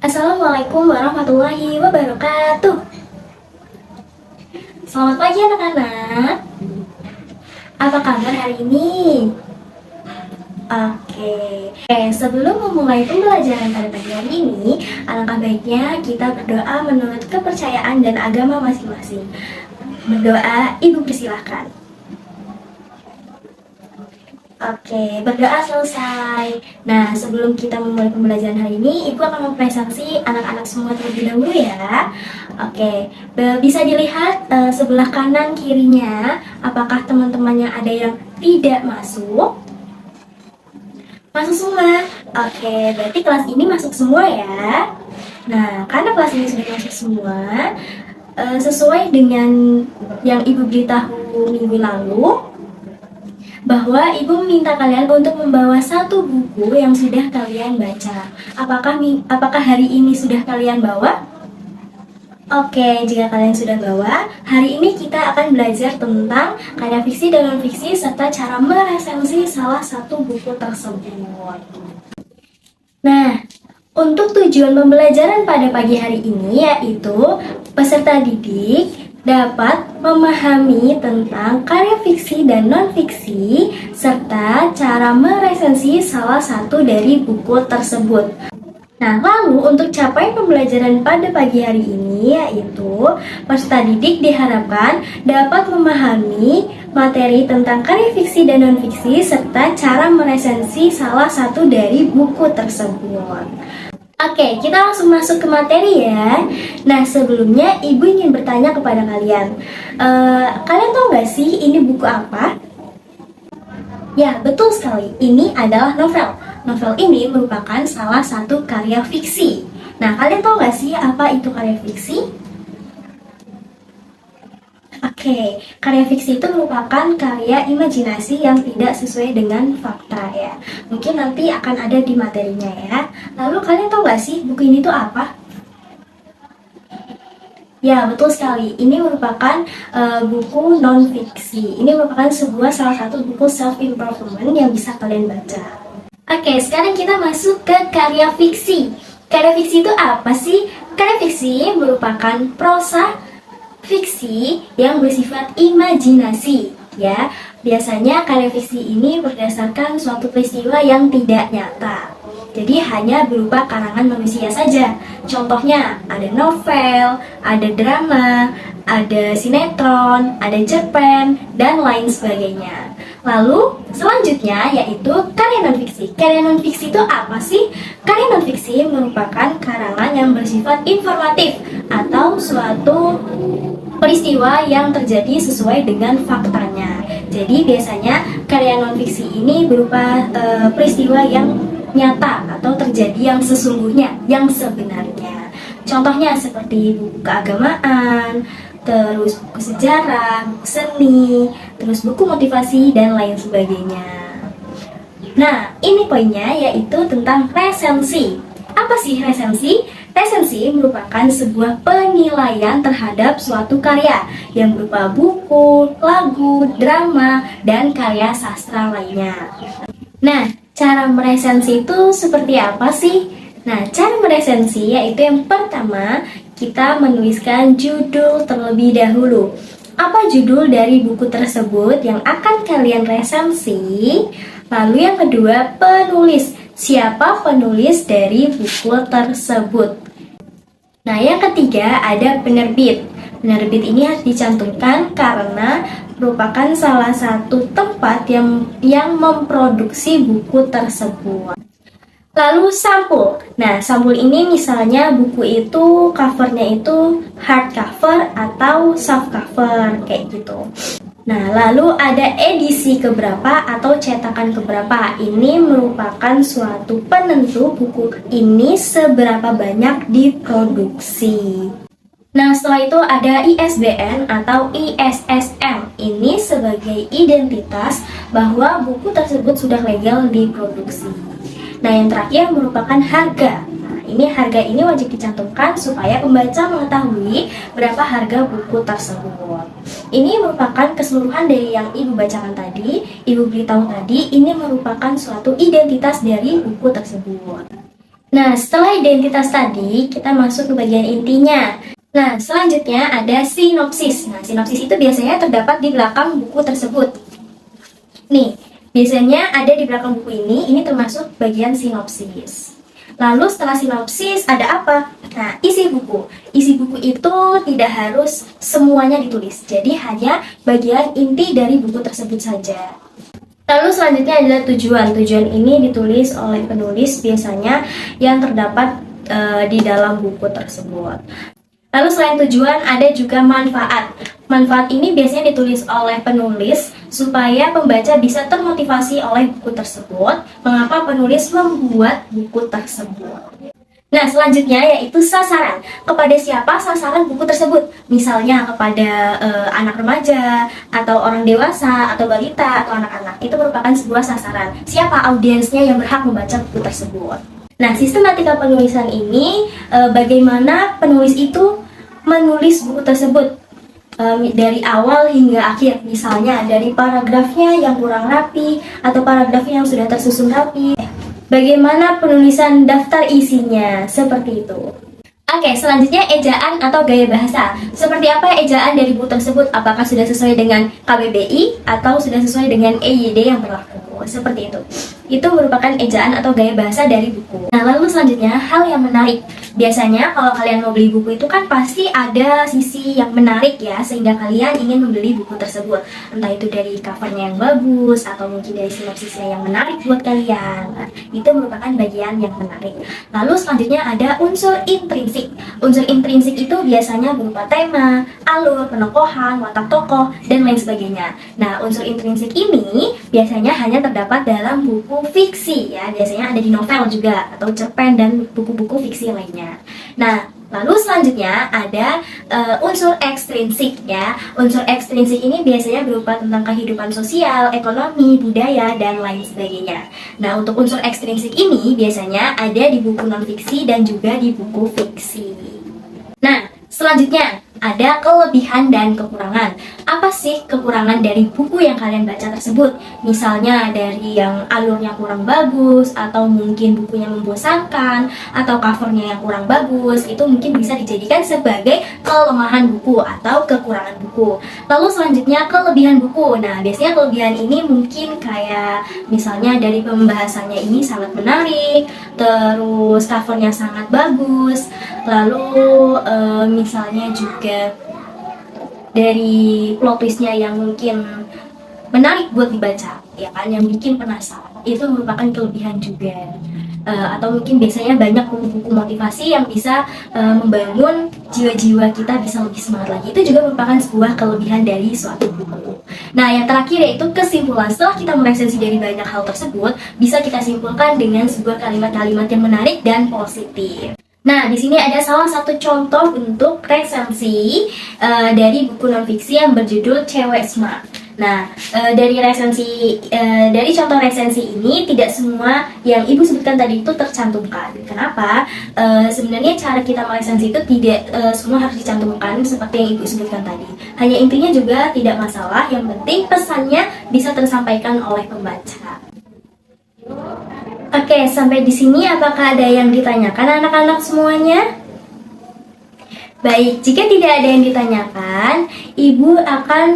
Assalamualaikum warahmatullahi wabarakatuh. Selamat pagi anak-anak. Apa kabar hari ini? Sebelum memulai pembelajaran pada pagi hari ini, alangkah baiknya kita berdoa menurut kepercayaan dan agama masing-masing. Berdoa, Ibu persilahkan. Berdoa selesai. Nah, sebelum kita memulai pembelajaran hari ini, Ibu akan mempresentasi anak-anak semua terlebih dahulu ya. Bisa dilihat sebelah kanan kirinya, apakah teman-temannya ada yang tidak masuk? Masuk semua. Berarti kelas ini masuk semua ya. Nah, karena kelas ini sudah masuk semua, sesuai dengan yang Ibu beritahu minggu lalu, bahwa Ibu meminta kalian untuk membawa satu buku yang sudah kalian baca. Apakah hari ini sudah kalian bawa? Jika kalian sudah bawa, hari ini kita akan belajar tentang karya fiksi dan non-fiksi serta cara meresensi salah satu buku tersebut. Nah, untuk tujuan pembelajaran pada pagi hari ini yaitu peserta didik dapat memahami tentang karya fiksi dan non-fiksi serta cara meresensi salah satu dari buku tersebut. Nah, lalu untuk capaian pembelajaran pada pagi hari ini yaitu peserta didik diharapkan dapat memahami materi tentang karya fiksi dan non-fiksi serta cara meresensi salah satu dari buku tersebut. Kita langsung masuk ke materi ya. Nah, sebelumnya Ibu ingin bertanya kepada kalian. Kalian tahu nggak sih ini buku apa? Ya, betul sekali. Ini adalah novel. Novel ini merupakan salah satu karya fiksi. Nah, kalian tahu nggak sih apa itu karya fiksi? Karya fiksi itu merupakan karya imajinasi yang tidak sesuai dengan fakta ya. Mungkin nanti akan ada di materinya ya. Lalu kalian tahu nggak sih buku ini tuh apa? Ya, betul sekali. Ini merupakan buku non-fiksi. Ini merupakan salah satu buku self-improvement yang bisa kalian baca. Sekarang kita masuk ke karya fiksi. Karya fiksi itu apa sih? Karya fiksi merupakan prosa fiksi yang bersifat imajinasi ya. Biasanya karya fiksi ini berdasarkan suatu peristiwa yang tidak nyata. Jadi hanya berupa karangan manusia saja. Contohnya ada novel, ada drama, ada sinetron, ada cerpen, dan lain sebagainya. Lalu selanjutnya yaitu karya non-fiksi. Karya non-fiksi itu apa sih? Karya non-fiksi merupakan karangan yang bersifat informatif atau suatu peristiwa yang terjadi sesuai dengan faktanya. Jadi biasanya karya non-fiksi ini berupa peristiwa yang nyata atau terjadi yang sesungguhnya, yang sebenarnya. Contohnya seperti buku keagamaan, terus buku sejarah, buku seni, terus buku motivasi, dan lain sebagainya. Nah, ini poinnya yaitu tentang resensi. Apa sih resensi? Resensi merupakan sebuah penilaian terhadap suatu karya yang berupa buku, lagu, drama, dan karya sastra lainnya. Nah, cara meresensi itu seperti apa sih? Nah, cara meresensi yaitu yang pertama, kita menuliskan judul terlebih dahulu. Apa judul dari buku tersebut yang akan kalian resensi? Lalu yang kedua, penulis. Siapa penulis dari buku tersebut? Nah, yang ketiga ada penerbit. Penerbit ini harus dicantumkan karena merupakan salah satu tempat yang memproduksi buku tersebut. Lalu sampul. Nah, sampul ini misalnya buku itu covernya itu hardcover atau soft cover kayak gitu. Nah, lalu ada edisi keberapa atau cetakan keberapa. Ini merupakan suatu penentu buku ini seberapa banyak diproduksi. Nah, setelah itu ada ISBN atau ISSN. Ini sebagai identitas bahwa buku tersebut sudah legal diproduksi. Nah, yang terakhir merupakan harga. Ini harga ini wajib dicantumkan supaya pembaca mengetahui berapa harga buku tersebut. Ini merupakan keseluruhan dari yang Ibu bacakan tadi, Ibu beritahu tadi, ini merupakan suatu identitas dari buku tersebut. Nah, setelah identitas tadi, kita masuk ke bagian intinya. Nah, selanjutnya ada sinopsis. Nah, sinopsis itu biasanya terdapat di belakang buku tersebut. Nih, biasanya ada di belakang buku ini termasuk bagian sinopsis. Lalu setelah sinopsis ada apa? Nah, isi buku. Isi buku itu tidak harus semuanya ditulis, jadi hanya bagian inti dari buku tersebut saja. Lalu selanjutnya adalah tujuan. Tujuan ini ditulis oleh penulis biasanya yang terdapat di dalam buku tersebut. Lalu selain tujuan ada juga manfaat. Manfaat ini biasanya ditulis oleh penulis supaya pembaca bisa termotivasi oleh buku tersebut. Mengapa penulis membuat buku tersebut? Nah, selanjutnya yaitu sasaran. Kepada siapa sasaran buku tersebut? Misalnya kepada anak remaja, atau orang dewasa, atau balita, atau anak-anak. Itu merupakan sebuah sasaran. Siapa audiensnya yang berhak membaca buku tersebut? Nah, sistematika penulisan ini bagaimana penulis itu menulis buku tersebut dari awal hingga akhir. Misalnya dari paragrafnya yang kurang rapi atau paragrafnya yang sudah tersusun rapi. Bagaimana penulisan daftar isinya, seperti itu. Oke, selanjutnya ejaan atau gaya bahasa. Seperti apa ejaan dari buku tersebut? Apakah sudah sesuai dengan KBBI atau sudah sesuai dengan EYD yang berlaku? Seperti itu. Itu merupakan ejaan atau gaya bahasa dari buku. Nah, lalu selanjutnya hal yang menarik. Biasanya kalau kalian mau beli buku itu kan pasti ada sisi yang menarik ya, sehingga kalian ingin membeli buku tersebut. Entah itu dari covernya yang bagus atau mungkin dari sinopsisnya yang menarik buat kalian. Nah, itu merupakan bagian yang menarik. Lalu selanjutnya ada unsur intrinsik. Unsur intrinsik itu biasanya berupa tema, alur, penokohan, watak tokoh, dan lain sebagainya. Nah, unsur intrinsik ini biasanya hanya terdapat dalam buku fiksi ya, biasanya ada di novel juga atau cerpen dan buku-buku fiksi lainnya. Nah, lalu selanjutnya ada unsur ekstrinsik ya. Unsur ekstrinsik ini biasanya berupa tentang kehidupan sosial, ekonomi, budaya, dan lain sebagainya. Nah, untuk unsur ekstrinsik ini biasanya ada di buku non-fiksi dan juga di buku fiksi. Nah, selanjutnya ada kelebihan dan kekurangan. Apa sih kekurangan dari buku yang kalian baca tersebut? Misalnya dari yang alurnya kurang bagus, atau mungkin bukunya membosankan, atau covernya yang kurang bagus. Itu mungkin bisa dijadikan sebagai kelemahan buku atau kekurangan buku. Lalu selanjutnya kelebihan buku. Nah, biasanya kelebihan ini mungkin kayak misalnya dari pembahasannya ini sangat menarik, terus covernya sangat bagus, lalu misalnya juga dari plot twistnya yang mungkin menarik buat dibaca, ya kan, yang bikin penasaran. Itu merupakan kelebihan juga. Atau mungkin biasanya banyak buku-buku motivasi yang bisa membangun jiwa-jiwa kita bisa lebih semangat lagi. Itu juga merupakan sebuah kelebihan dari suatu buku. Nah, yang terakhir yaitu kesimpulan. Setelah kita meresensi dari banyak hal tersebut, bisa kita simpulkan dengan sebuah kalimat-kalimat yang menarik dan positif. Nah, di sini ada salah satu contoh bentuk resensi dari buku non-fiksi yang berjudul Cewek Smart. Nah, dari contoh resensi ini tidak semua yang Ibu sebutkan tadi itu tercantumkan. Kenapa? Sebenarnya cara kita meresensi itu tidak semua harus dicantumkan seperti yang Ibu sebutkan tadi. Hanya intinya juga tidak masalah, yang penting pesannya bisa tersampaikan oleh pembaca. Oke, sampai di sini apakah ada yang ditanyakan anak-anak semuanya? Baik, jika tidak ada yang ditanyakan, Ibu akan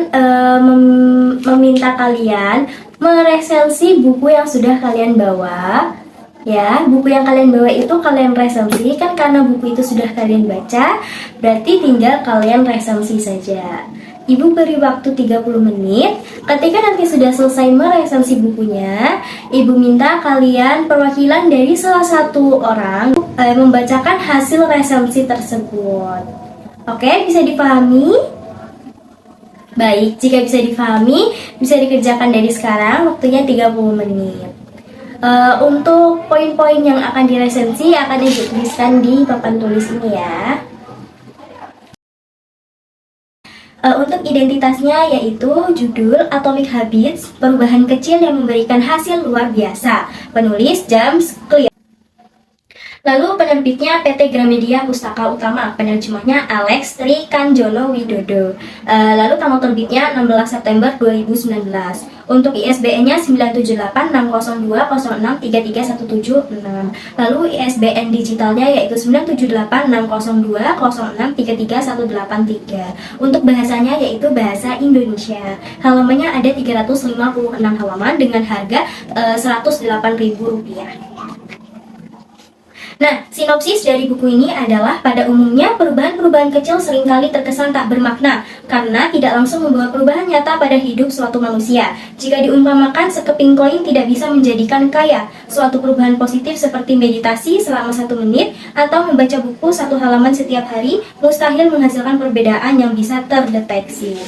meminta kalian meresensi buku yang sudah kalian bawa. Ya, buku yang kalian bawa itu kalian resensi, kan karena buku itu sudah kalian baca, berarti tinggal kalian resensi saja. Ibu beri waktu 30 menit. Ketika nanti sudah selesai meresensi bukunya, Ibu minta kalian perwakilan dari salah satu orang membacakan hasil resensi tersebut. Oke, bisa dipahami? Baik, jika bisa dipahami, bisa dikerjakan dari sekarang, waktunya 30 menit. Untuk poin-poin yang akan diresensi akan dituliskan di papan tulis ini ya. Untuk identitasnya yaitu judul Atomic Habits, perubahan kecil yang memberikan hasil luar biasa. Penulis James Clear. Lalu penerbitnya PT Gramedia Pustaka Utama, penerjemahnya Alex Tri Kanjono Widodo. Lalu tanggal terbitnya 16 September 2019. Untuk ISBN-nya 9786020633176. Lalu ISBN digitalnya yaitu 9786020633183. Untuk bahasanya yaitu bahasa Indonesia. Halamannya ada 356 halaman dengan harga Rp108.000. Nah, sinopsis dari buku ini adalah pada umumnya perubahan-perubahan kecil seringkali terkesan tak bermakna karena tidak langsung membawa perubahan nyata pada hidup suatu manusia. Jika diumpamakan sekeping koin tidak bisa menjadikan kaya, suatu perubahan positif seperti meditasi selama 1 menit atau membaca buku 1 halaman setiap hari mustahil menghasilkan perbedaan yang bisa terdeteksi.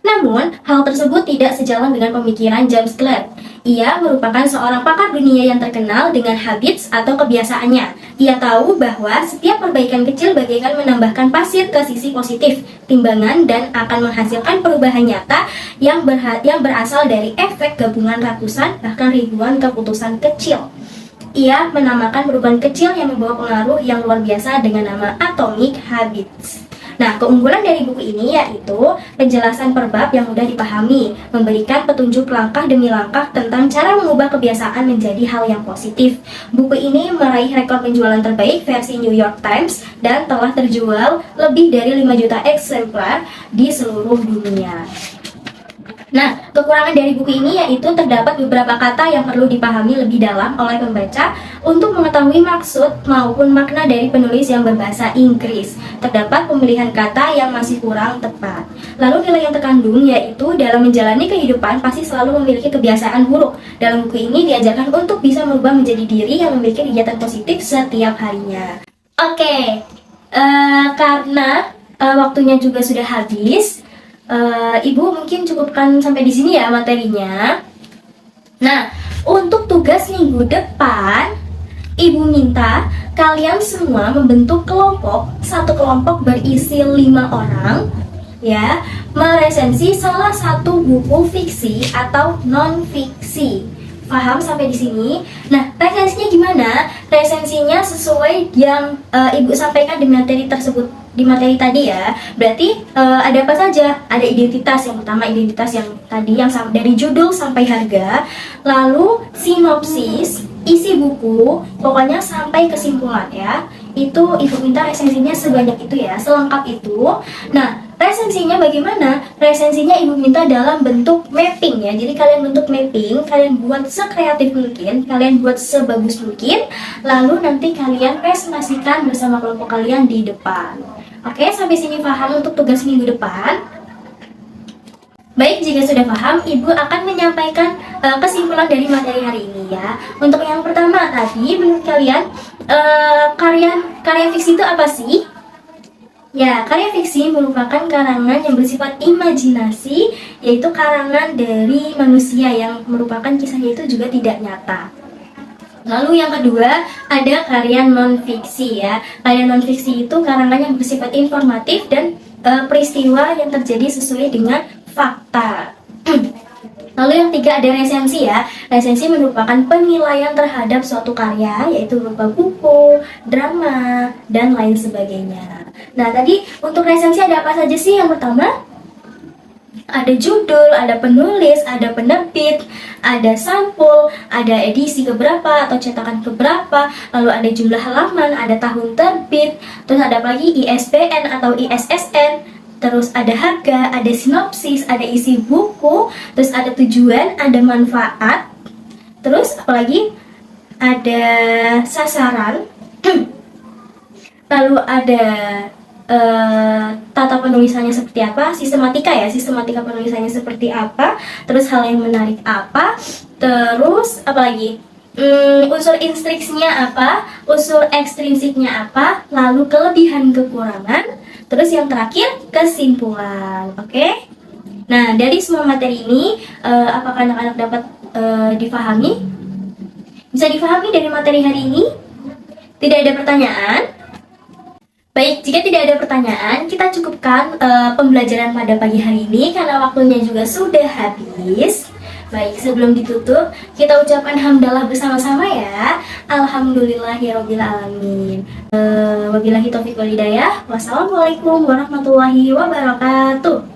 Namun, hal tersebut tidak sejalan dengan pemikiran James Clear. Ia merupakan seorang pakar dunia yang terkenal dengan habits atau kebiasaannya. Ia tahu bahwa setiap perbaikan kecil bagaikan menambahkan pasir ke sisi positif timbangan dan akan menghasilkan perubahan nyata yang berasal dari efek gabungan ratusan bahkan ribuan keputusan kecil. Ia menamakan perubahan kecil yang membawa pengaruh yang luar biasa dengan nama Atomic Habits. Nah, keunggulan dari buku ini yaitu penjelasan per bab yang mudah dipahami, memberikan petunjuk langkah demi langkah tentang cara mengubah kebiasaan menjadi hal yang positif. Buku ini meraih rekor penjualan terbaik versi New York Times dan telah terjual lebih dari 5 juta eksemplar di seluruh dunia. Nah, kekurangan dari buku ini yaitu terdapat beberapa kata yang perlu dipahami lebih dalam oleh pembaca untuk mengetahui maksud maupun makna dari penulis yang berbahasa Inggris. Terdapat pemilihan kata yang masih kurang tepat. Lalu nilai yang terkandung yaitu dalam menjalani kehidupan pasti selalu memiliki kebiasaan buruk. Dalam buku ini diajarkan untuk bisa merubah menjadi diri yang memiliki kegiatan positif setiap harinya. Oke, karena waktunya juga sudah habis, Ibu mungkin cukupkan sampai di sini ya materinya. Nah, untuk tugas minggu depan, Ibu minta kalian semua membentuk kelompok. Satu kelompok berisi 5 orang, ya, meresensi salah satu buku fiksi atau non-fiksi. Paham sampai di sini? Nah, resensinya gimana? Resensinya sesuai yang Ibu sampaikan di materi tersebut, di materi tadi ya. Berarti ada apa saja? Ada identitas, yang pertama identitas yang tadi yang dari judul sampai harga, lalu sinopsis, isi buku, pokoknya sampai kesimpulan ya. Itu Ibu minta resensinya sebanyak itu ya, selengkap itu. Nah, resensinya bagaimana? Resensinya Ibu minta dalam bentuk mapping ya. Jadi kalian bentuk mapping, kalian buat sekreatif mungkin, kalian buat sebagus mungkin, lalu nanti kalian presentasikan bersama kelompok kalian di depan. Oke, sampai sini paham untuk tugas minggu depan? Baik, jika sudah paham, Ibu akan menyampaikan kesimpulan dari materi hari ini ya. Untuk yang pertama tadi, menurut kalian karya fiksi itu apa sih? Ya, karya fiksi merupakan karangan yang bersifat imajinasi, yaitu karangan dari manusia yang merupakan kisahnya itu juga tidak nyata. Lalu yang kedua, ada karya non-fiksi ya. Karya non-fiksi itu karangan yang bersifat informatif dan peristiwa yang terjadi sesuai dengan fakta. Lalu yang tiga ada resensi ya. Resensi merupakan penilaian terhadap suatu karya, yaitu berupa buku, drama, dan lain sebagainya. Nah, tadi untuk resensi ada apa saja sih? Yang pertama, ada judul, ada penulis, ada penerbit, ada sampul, ada edisi keberapa atau cetakan keberapa, lalu ada jumlah halaman, ada tahun terbit, terus ada lagi ISBN atau ISSN, terus ada harga, ada sinopsis, ada isi buku, terus ada tujuan, ada manfaat, terus apalagi ada sasaran, lalu ada tata penulisannya seperti apa, sistematika ya, sistematika penulisannya seperti apa, terus hal yang menarik apa, terus apalagi unsur instruksinya apa, unsur ekstrinsiknya apa, lalu kelebihan kekurangan, terus yang terakhir kesimpulan. Oke? Nah, dari semua materi ini apakah anak-anak dapat difahami? Bisa difahami dari materi hari ini? Tidak ada pertanyaan? Baik, jika tidak ada pertanyaan, kita cukupkan pembelajaran pada pagi hari ini karena waktunya juga sudah habis. Baik, sebelum ditutup, kita ucapkan hamdalah bersama-sama ya. Alhamdulillahirobbilalamin. Wabillahi taufiq wal hidayah. Wassalamualaikum warahmatullahi wabarakatuh.